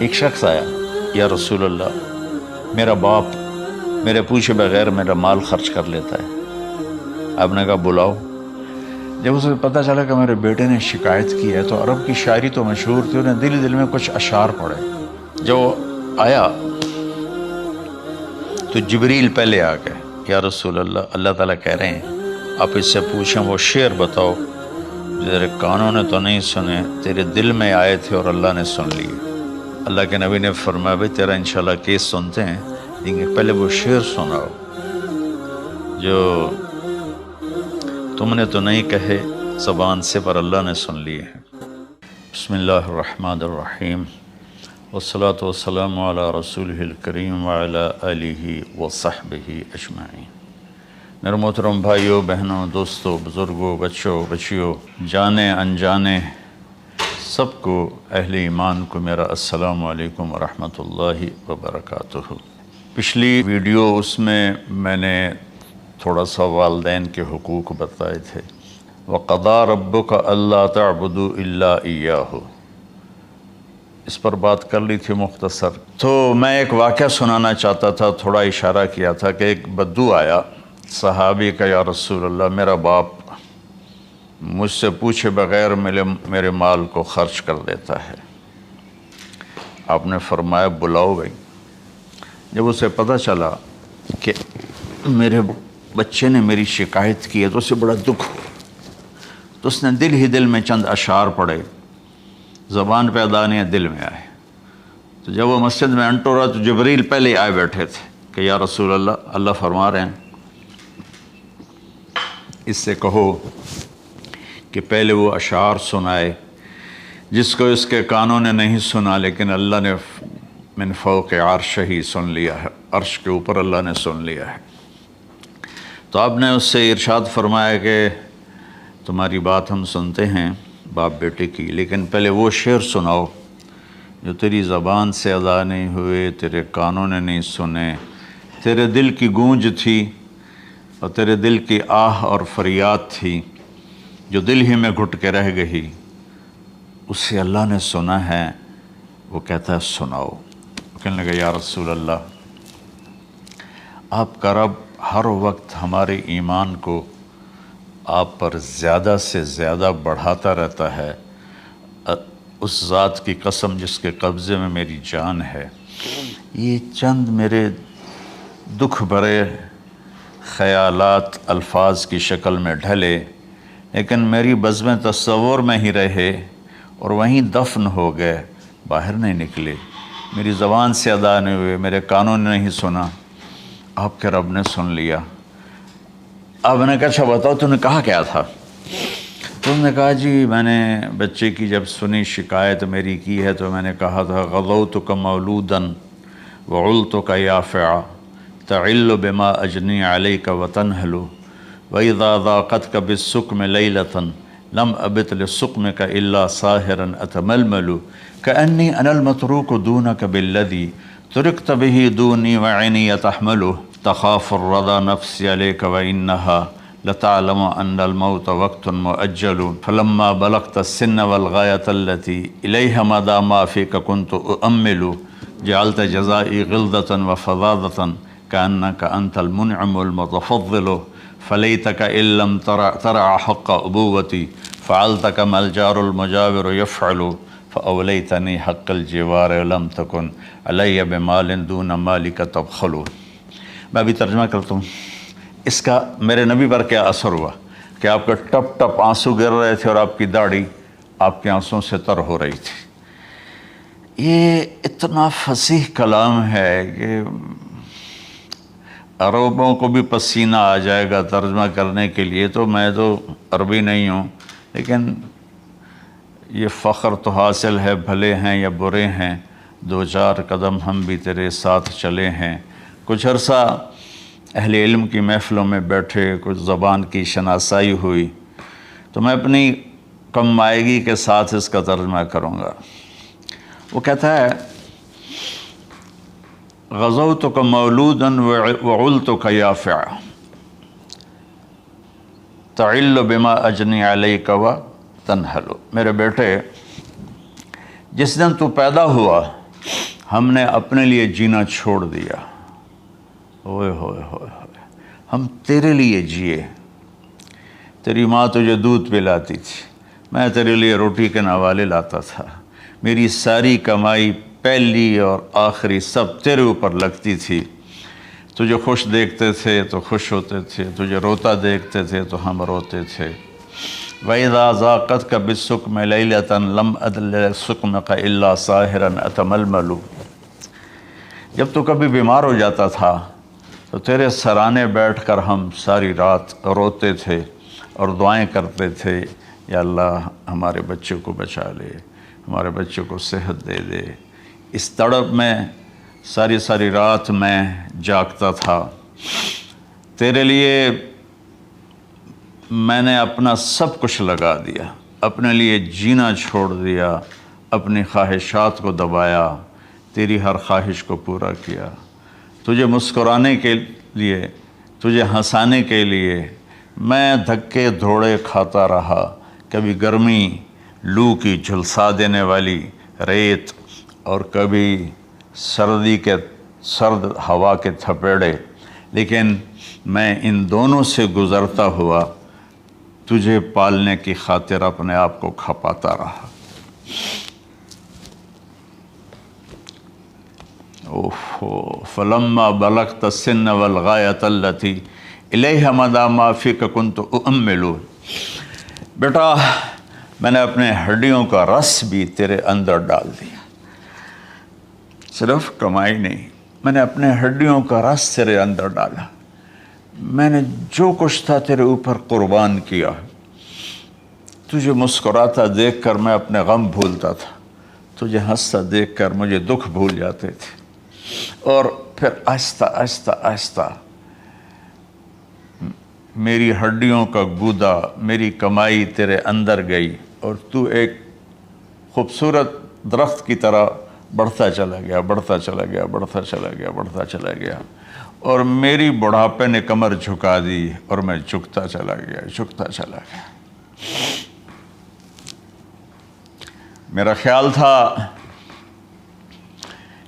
ایک شخص آیا، یا رسول اللہ میرا باپ میرے پوچھے بغیر میرا مال خرچ کر لیتا ہے۔ آپ نے کہا بلاؤ۔ جب اسے پتہ چلا کہ میرے بیٹے نے شکایت کی ہے تو عرب کی شاعری تو مشہور تھی، انہیں دل دل میں کچھ اشعار پڑھے۔ جو آیا تو جبریل پہلے آ گئے، یا رسول اللہ اللہ تعالیٰ کہہ رہے ہیں آپ اس سے پوچھیں وہ شعر بتاؤ جو تیرے کانوں نے تو نہیں سنے، تیرے دل میں آئے تھے اور اللہ نے سن لیے۔ اللہ کے نبی نے فرمایا بھائی تیرا انشاءاللہ کیس سنتے ہیں، لیکن پہلے وہ شعر سناؤ جو تم نے تو نہیں کہے زبان سے پر اللہ نے سن لیے ہیں۔ بسم اللہ الرحمن الرحیم، والصلاة والسلام علی رسولہ الکریم وعلی آلہ وصحبہ اجمعین۔ میرے محترم بھائیوں، بہنوں، دوستوں، بزرگوں، بچوں، بچیوں، جانے انجانے سب کو، اہل ایمان کو میرا السلام علیکم ورحمۃ اللہ وبرکاتہ۔ پچھلی ویڈیو اس میں نے تھوڑا سا والدین کے حقوق بتائے تھے۔ وَقَضَىٰ رَبُّكَ أَلَّا تَعْبُدُوا إِلَّا إِيَّاهُ، اس پر بات کر لی تھی مختصر۔ تو میں ایک واقعہ سنانا چاہتا تھا، تھوڑا اشارہ کیا تھا کہ ایک بدو آیا صحابی کا، یا رسول اللہ میرا باپ مجھ سے پوچھے بغیر میرے مال کو خرچ کر دیتا ہے۔ آپ نے فرمایا بلاؤ بھائی۔ جب اسے پتہ چلا کہ میرے بچے نے میری شکایت کی ہے تو اسے بڑا دکھ ہوا، تو اس نے دل ہی دل میں چند اشعار پڑھے، زبان پہ ادا نہیں دل میں آئے۔ تو جب وہ مسجد میں انٹو رہا تو جبریل پہلے آئے بیٹھے تھے کہ یا رسول اللہ اللہ فرما رہے ہیں اس سے کہو کہ پہلے وہ اشعار سنائے جس کو اس کے کانوں نے نہیں سنا، لیکن اللہ نے من فوق عرش ہی سن لیا ہے، عرش کے اوپر اللہ نے سن لیا ہے۔ تو آپ نے اس سے ارشاد فرمایا کہ تمہاری بات ہم سنتے ہیں باپ بیٹے کی، لیکن پہلے وہ شعر سناؤ جو تیری زبان سے ادا نہیں ہوئے، تیرے کانوں نے نہیں سنے، تیرے دل کی گونج تھی اور تیرے دل کی آہ اور فریاد تھی جو دل ہی میں گھٹ کے رہ گئی، اسے اللہ نے سنا ہے۔ وہ کہتا ہے سناؤ۔ کہنے لگا یا رسول اللہ آپ کا رب ہر وقت ہمارے ایمان کو آپ پر زیادہ سے زیادہ بڑھاتا رہتا ہے، اس ذات کی قسم جس کے قبضے میں میری جان ہے۔ یہ چند میرے دکھ بھرے خیالات الفاظ کی شکل میں ڈھلے، لیکن میری بزم تصور میں ہی رہے اور وہیں دفن ہو گئے، باہر نہیں نکلے، میری زبان سے ادا نہیں ہوئے، میرے کانوں نے نہیں سنا، آپ کے رب نے سن لیا۔ آپ نے کہا اچھا بتاؤ تم نے کہا کیا تھا؟ تم نے کہا جی میں نے بچے کی جب سنی شکایت میری کی ہے تو میں نے کہا تھا غضوتک مولودا وعلتک یافعا تعل بما اجنی علیک وتنہل وَإِذَا ضَاقَتْكَ بِالسُّقْمِ لَيْلَةً لَمْ أَبِتْ لِلسُّقْمِكَ إِلَّا سَاهِرًا أَتَمَلْمَلُ كَأَنِّي أَنَا الْمَتْرُوكُ دُونَكَ بِالَّذِي تُرِكْتَ بِهِ دُونِي وَعِنِي يَتَحْمَلُهُ تَخَافُ الرَّضَى نَفْسِي عَلَيْكَ وَإِنَّهَا لَتَعْلَمُ أَنَّ الْمَوْتَ وَقْتٌ مُؤَجَّلٌ فَلَمَّا بَلَغْتَ السِّنَّ وَالْغَايَةَ الَّتِي إِلَيْهَا مَدَى مَا فِيكَ كُنْتُ أُؤَمِّلُ جَعَلْتَ جَزَائِي غِلْظَةً وَفَظَاظَةً كَأَنَّكَ أَنْتَ الْمُنْعِمُ الْمُتَفَضِّلُ فَلَيْتَكَ إِن لَّمْ تَرَعْ حَقَّ أُبُوَّتِي فَعَلْتَ كَمَا الْجَارُ الْمُجَاوِرُ يَفْعَلُ فَأَوْلَيْتَنِي حَقَّ الْجِوَارِ وَلَمْ تَكُنْ عَلَيَّ بِمَالٍ دُونَ مَالِكَ تَبْخَلُ۔ میں ابھی ترجمہ کرتا ہوں۔ اس کا میرے نبی پر کیا اثر ہوا کہ آپ کے ٹپ ٹپ آنسو گر رہے تھے اور آپ کی داڑھی آپ کے آنسوں سے تر ہو رہی تھی۔ یہ اتنا فصیح کلام ہے کہ عربوں کو بھی پسینہ آ جائے گا ترجمہ کرنے کے لیے، تو میں تو عربی نہیں ہوں، لیکن یہ فخر تو حاصل ہے، بھلے ہیں یا برے ہیں دو چار قدم ہم بھی تیرے ساتھ چلے ہیں۔ کچھ عرصہ اہل علم کی محفلوں میں بیٹھے، کچھ زبان کی شناسائی ہوئی، تو میں اپنی کم مائگی کے ساتھ اس کا ترجمہ کروں گا۔ وہ کہتا ہے غزوتک مولودا وعلتک یافعا تعل بما اجنی علیک وتنہل۔ میرے بیٹے جس دن تو پیدا ہوا ہم نے اپنے لیے جینا چھوڑ دیا، اوئے ہوئے ہوئے ہوئے، ہم تیرے لیے جیے۔ تیری ماں تجھے دودھ پلاتی تھی، میں تیرے لیے روٹی کے نوالے لاتا تھا، میری ساری کمائی پہلی اور آخری سب تیرے اوپر لگتی تھی۔ تجھے خوش دیکھتے تھے تو خوش ہوتے تھے، تجھے روتا دیکھتے تھے تو ہم روتے تھے۔ وَإِذَا ذَاقَتْكَ بِالسُّقْمِ لَيْلَةً لَمْ أَدْلِ سُقْمَكَ إِلَّا سَاهِرًا أَتَمَلْمَلُ۔ جب تو کبھی بیمار ہو جاتا تھا تو تیرے سرانے بیٹھ کر ہم ساری رات روتے تھے اور دعائیں کرتے تھے، یا اللہ ہمارے بچوں کو بچا لے، ہمارے بچوں کو صحت دے دے۔ اس تڑپ میں ساری ساری رات میں جاگتا تھا، تیرے لیے میں نے اپنا سب کچھ لگا دیا، اپنے لیے جینا چھوڑ دیا، اپنی خواہشات کو دبایا، تیری ہر خواہش کو پورا کیا۔ تجھے مسکرانے کے لیے، تجھے ہنسانے کے لیے میں دھکے دھوڑے کھاتا رہا، کبھی گرمی لو کی جھلسا دینے والی ریت اور کبھی سردی کے سرد ہوا کے تھپیڑے، لیکن میں ان دونوں سے گزرتا ہوا تجھے پالنے کی خاطر اپنے آپ کو کھپاتا رہا۔ فلما بلغت السن والغایۃ التی الیہ مدی ما فیک کنت اؤمل۔ بیٹا میں نے اپنے ہڈیوں کا رس بھی تیرے اندر ڈال دیا، صرف کمائی نہیں، میں نے اپنے ہڈیوں کا رس تیرے اندر ڈالا، میں نے جو کچھ تھا تیرے اوپر قربان کیا۔ تجھے مسکراتا دیکھ کر میں اپنے غم بھولتا تھا، تجھے ہنستا دیکھ کر مجھے دکھ بھول جاتے تھے، اور پھر آہستہ آہستہ آہستہ میری ہڈیوں کا گودا، میری کمائی تیرے اندر گئی، اور تو ایک خوبصورت درخت کی طرح بڑھتا چلا گیا، بڑھتا چلا گیا، بڑھتا چلا گیا، بڑھتا چلا گیا، اور میری بڑھاپے نے کمر جھکا دی اور میں جھکتا چلا گیا، جھکتا چلا گیا۔ میرا خیال تھا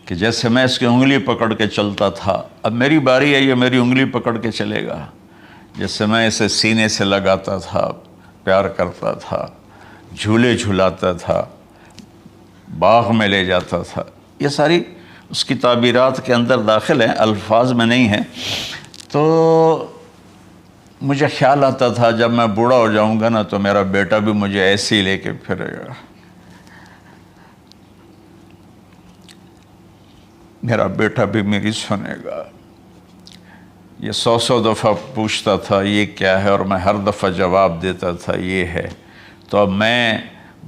کہ جیسے میں اس کی انگلی پکڑ کے چلتا تھا، اب میری باری ہے، یہ میری انگلی پکڑ کے چلے گا۔ جیسے میں اسے سینے سے لگاتا تھا، پیار کرتا تھا، جھولے جھلاتا تھا، باغ میں لے جاتا تھا، یہ ساری اس کی تعبیرات کے اندر داخل ہیں، الفاظ میں نہیں ہیں۔ تو مجھے خیال آتا تھا جب میں بوڑھا ہو جاؤں گا نا تو میرا بیٹا بھی مجھے ایسے ہی لے کے پھرے گا، میرا بیٹا بھی میری سنے گا۔ یہ 100 دفعہ پوچھتا تھا یہ کیا ہے، اور میں ہر دفعہ جواب دیتا تھا یہ ہے۔ تو اب میں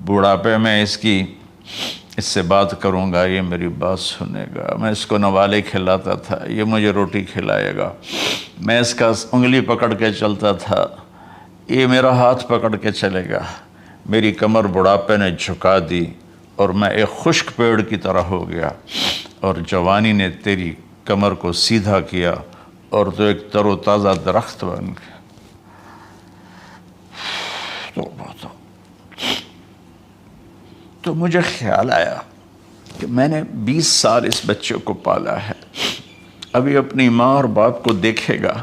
بوڑھاپے میں اس سے بات کروں گا، یہ میری بات سنے گا۔ میں اس کو نوالے کھلاتا تھا، یہ مجھے روٹی کھلائے گا۔ میں اس کا انگلی پکڑ کے چلتا تھا، یہ میرا ہاتھ پکڑ کے چلے گا۔ میری کمر بڑھاپے نے جھکا دی اور میں ایک خشک پیڑ کی طرح ہو گیا، اور جوانی نے تیری کمر کو سیدھا کیا اور تو ایک تر و تازہ درخت بن گیا۔ تو مجھے خیال آیا کہ میں نے 20 سال اس بچے کو پالا ہے، ابھی اپنی ماں اور باپ کو دیکھے گا،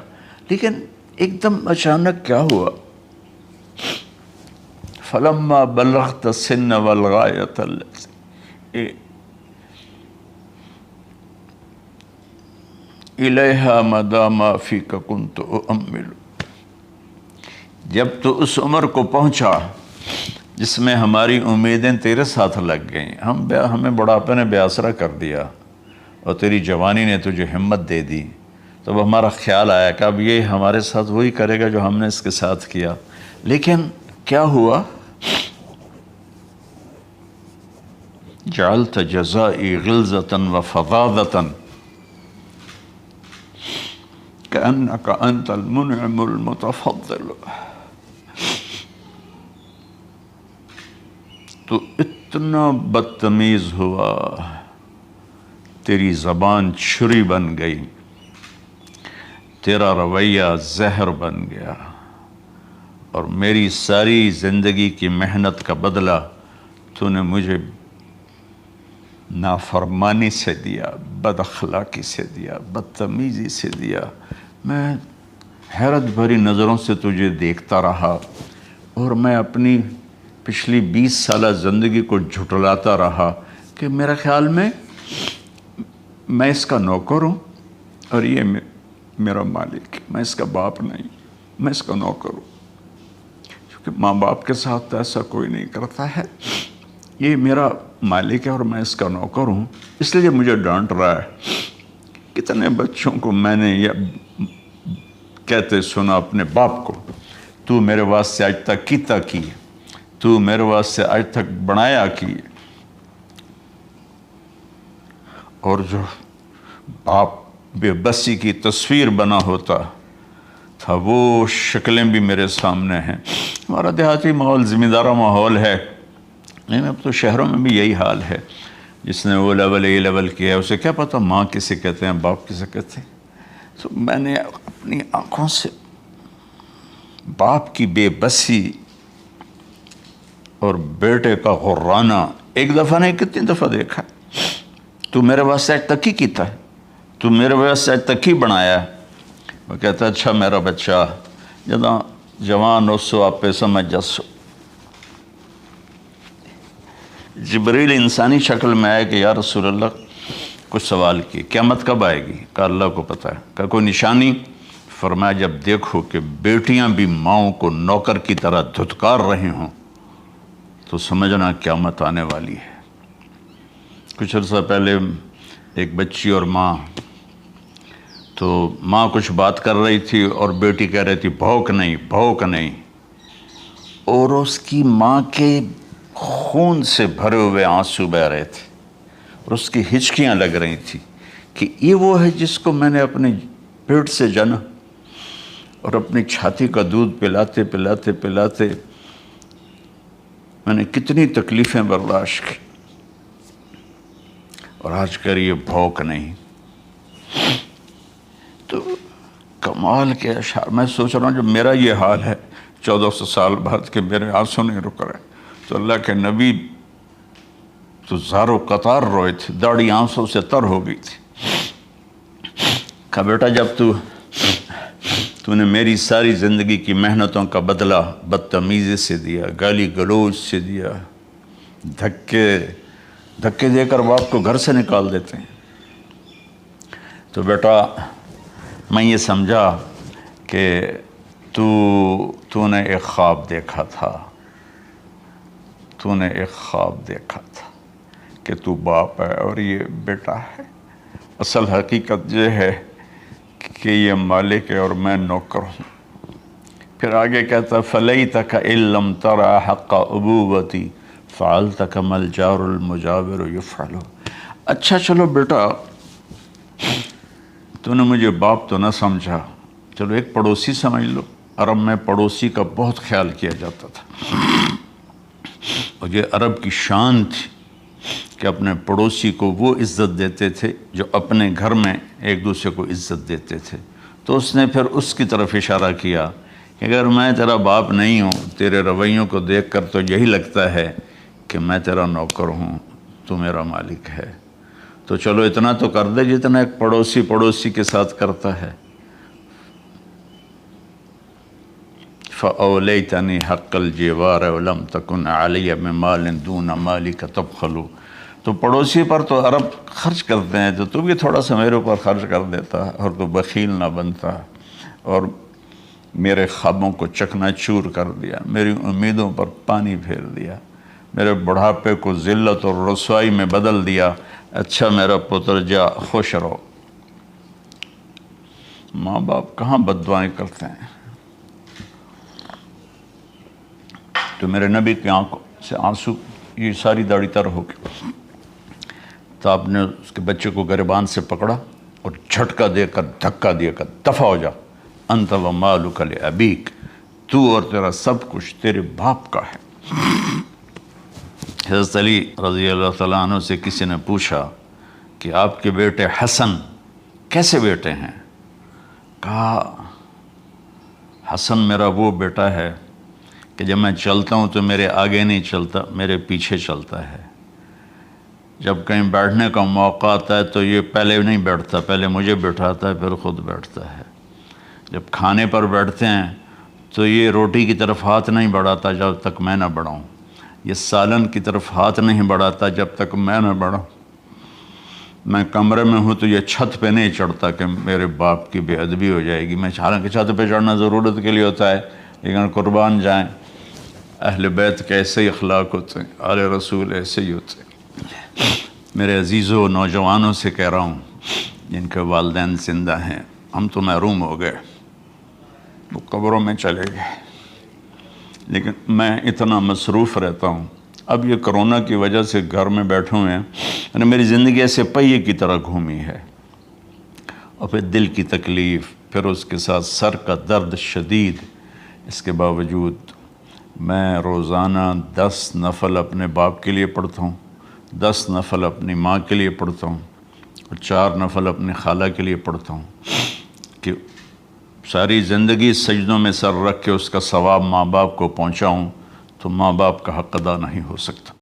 لیکن ایک دم اچانک کیا ہوا؟ فلما بلغت السن والغایۃ التی الیہا مدی ما فیک کنت اؤمل۔ جب تو اس عمر کو پہنچا جس میں ہماری امیدیں تیرے ساتھ لگ گئیں، ہمیں بڑھاپے نے بے آسرا کر دیا، اور تیری جوانی نے تجھے ہمت دے دی، تب ہمارا خیال آیا کہ اب یہ ہمارے ساتھ وہی کرے گا جو ہم نے اس کے ساتھ کیا۔ لیکن کیا ہوا؟ جعلت جزائی غلظۃ وفظاظۃ کأنک انت المنعم المتفضل۔ تو اتنا بدتمیز ہوا، تیری زبان چھری بن گئی، تیرا رویہ زہر بن گیا، اور میری ساری زندگی کی محنت کا بدلہ تو نے مجھے نافرمانی سے دیا، بد اخلاقی سے دیا، بدتمیزی سے دیا، میں حیرت بھری نظروں سے تجھے دیکھتا رہا اور میں اپنی پچھلی 20 سالہ زندگی کو جھٹلاتا رہا کہ میرے خیال میں اس کا نوکر ہوں اور یہ میرا مالک، میں اس کا باپ نہیں، میں اس کا نوکر ہوں، کیونکہ ماں باپ کے ساتھ ایسا کوئی نہیں کرتا ہے، یہ میرا مالک ہے اور میں اس کا نوکر ہوں، اس لیے مجھے ڈانٹ رہا ہے۔ کتنے بچوں کو میں نے یہ کہتے سنا اپنے باپ کو، تو میرے واسطے آج تک کیتا کی، تو میرے واسطے آج تک بنایا کی، اور جو باپ بے بسی کی تصویر بنا ہوتا تھا وہ شکلیں بھی میرے سامنے ہیں۔ ہمارا دیہاتی ماحول زمین دارہ ماحول ہے، نہیں اب تو شہروں میں بھی یہی حال ہے، جس نے وہ لیول اے لیول کیا ہے اسے کیا پتہ ماں کسے کہتے ہیں باپ کسے کہتے ہیں۔ تو میں نے اپنی آنکھوں سے باپ کی بے بسی اور بیٹے کا غرانہ ایک دفعہ نہیں کتنی دفعہ دیکھا۔ تو میرے واسطے آج تک ہی کیتا ہے، تو میرے واسطے آج تک ہی بنایا ہے۔ وہ کہتا ہے اچھا میرا بچہ جداں جوان ہو سو آپ پہ سمجھ جسو۔ جبریل انسانی شکل میں آئے کہ یا رسول اللہ کچھ سوال کیے، قیامت کب آئے گی؟ کہ اللہ کو پتہ ہے۔ کہ کوئی نشانی؟ فرمایا جب دیکھو کہ بیٹیاں بھی ماؤں کو نوکر کی طرح دھتکار رہے ہوں تو سمجھنا قیامت آنے والی ہے۔ کچھ عرصہ پہلے ایک بچی اور ماں، تو ماں کچھ بات کر رہی تھی اور بیٹی کہہ رہی تھی بھوک نہیں بھوک نہیں، اور اس کی ماں کے خون سے بھرے ہوئے آنسو بہہ رہے تھے اور اس کی ہچکیاں لگ رہی تھی کہ یہ وہ ہے جس کو میں نے اپنے پیٹ سے جنا اور اپنی چھاتی کا دودھ پلاتے پلاتے پلاتے میں نے کتنی تکلیفیں برداشت کی، اور آج کر یہ بھوک نہیں۔ تو کمال کے اشعار میں سوچ رہا ہوں جب میرا یہ حال ہے 1400 سال بعد کہ میرے آنسو نہیں رک رہے، تو اللہ کے نبی تو زارو قطار روئے تھے، داڑھی آنسوں سے تر ہو گئی تھی۔ کہا بیٹا جب تو نے میری ساری زندگی کی محنتوں کا بدلہ بدتمیزی سے دیا، گالی گلوچ سے دیا، دھکے دے کر باپ کو گھر سے نکال دیتے ہیں، تو بیٹا میں یہ سمجھا کہ تو نے ایک خواب دیکھا تھا، تو نے ایک خواب دیکھا تھا کہ تو باپ ہے اور یہ بیٹا ہے، اصل حقیقت یہ ہے کہ یہ مالک ہے اور میں نوکر ہوں۔ پھر آگے کہتا فَلَيْتَكَ إِن لَّمْ تَرَ حَقَّ أُبُوَّتِي فَعَلْتَ كَمَا الْجَارُ الْمُجَاوِرُ يَفْعَلُ۔ اچھا چلو بیٹا تو نے مجھے باپ تو نہ سمجھا، چلو ایک پڑوسی سمجھ لو۔ عرب میں پڑوسی کا بہت خیال کیا جاتا تھا، اور یہ عرب کی شان تھی کہ اپنے پڑوسی کو وہ عزت دیتے تھے جو اپنے گھر میں ایک دوسرے کو عزت دیتے تھے۔ تو اس نے پھر اس کی طرف اشارہ کیا کہ اگر میں تیرا باپ نہیں ہوں، تیرے رویوں کو دیکھ کر تو یہی لگتا ہے کہ میں تیرا نوکر ہوں، تو میرا مالک ہے، تو چلو اتنا تو کر دے جتنا ایک پڑوسی کے ساتھ کرتا ہے۔ فَأَوْلَيْتَنِي حَقَّ الْجِوَارِ وَلَمْ تَكُنْ عَلَيَّ بِمَالٍ دُونَ مَالِكَ تَبْخَلُ۔ تو پڑوسی پر تو عرب خرچ کرتے ہیں، تو بھی تھوڑا سا میرے اوپر خرچ کر دیتا اور تو بخیل نہ بنتا، اور میرے خوابوں کو چکنا چور کر دیا، میری امیدوں پر پانی پھیر دیا، میرے بڑھاپے کو ذلت اور رسوائی میں بدل دیا۔ اچھا میرا پتر جا خوش رہو۔ ماں باپ کہاں بد دعائیں کرتے ہیں؟ تو میرے نبی کی آنکھوں سے آنسو، یہ ساری داڑھی تر ہو گئی، تو آپ نے اس کے بچے کو گریبان سے پکڑا اور جھٹکا دے کر دھکا دے کر دفع ہو جا، انت و مالک لابیک، تو اور تیرا سب کچھ تیرے باپ کا ہے۔ حضرت علی رضی اللہ تعالیٰ عنہ سے کسی نے پوچھا کہ آپ کے بیٹے حسن کیسے بیٹے ہیں؟ کہا حسن میرا وہ بیٹا ہے کہ جب میں چلتا ہوں تو میرے آگے نہیں چلتا، میرے پیچھے چلتا ہے، جب کہیں بیٹھنے کا موقع آتا ہے تو یہ پہلے نہیں بیٹھتا، پہلے مجھے بٹھاتا ہے پھر خود بیٹھتا ہے۔ جب کھانے پر بیٹھتے ہیں تو یہ روٹی کی طرف ہاتھ نہیں بڑھاتا جب تک میں نہ بڑھاؤں، یہ سالن کی طرف ہاتھ نہیں بڑھاتا جب تک میں نہ بڑھاؤں۔ میں کمرے میں ہوں تو یہ چھت پہ نہیں چڑھتا کہ میرے باپ کی بے ادبی ہو جائے گی۔ میں حالانکہ چھت پہ چڑھنا ضرورت کے لیے ہوتا ہے، لیکن قربان جائیں اہل بیت کے ایسے ہی اخلاق ہوتے ہیں، آل رسول ایسے ہی ہوتے ہیں۔ میرے عزیزوں نوجوانوں سے کہہ رہا ہوں جن کے والدین زندہ ہیں، ہم تو محروم ہو گئے، وہ قبروں میں چلے گئے، لیکن میں اتنا مصروف رہتا ہوں۔ اب یہ کرونا کی وجہ سے گھر میں بیٹھے ہوئے ہیں، یعنی میری زندگی ایسے پہیے کی طرح گھومی ہے، اور پھر دل کی تکلیف، پھر اس کے ساتھ سر کا درد شدید۔ اس کے باوجود میں روزانہ 10 نفل اپنے باپ کے لیے پڑھتا ہوں، 10 نفل اپنی ماں کے لیے پڑھتا ہوں، اور 4 نفل اپنی خالہ کے لیے پڑھتا ہوں، کہ ساری زندگی سجدوں میں سر رکھ کے اس کا ثواب ماں باپ کو پہنچاؤں، تو ماں باپ کا حق ادا نہیں ہو سکتا۔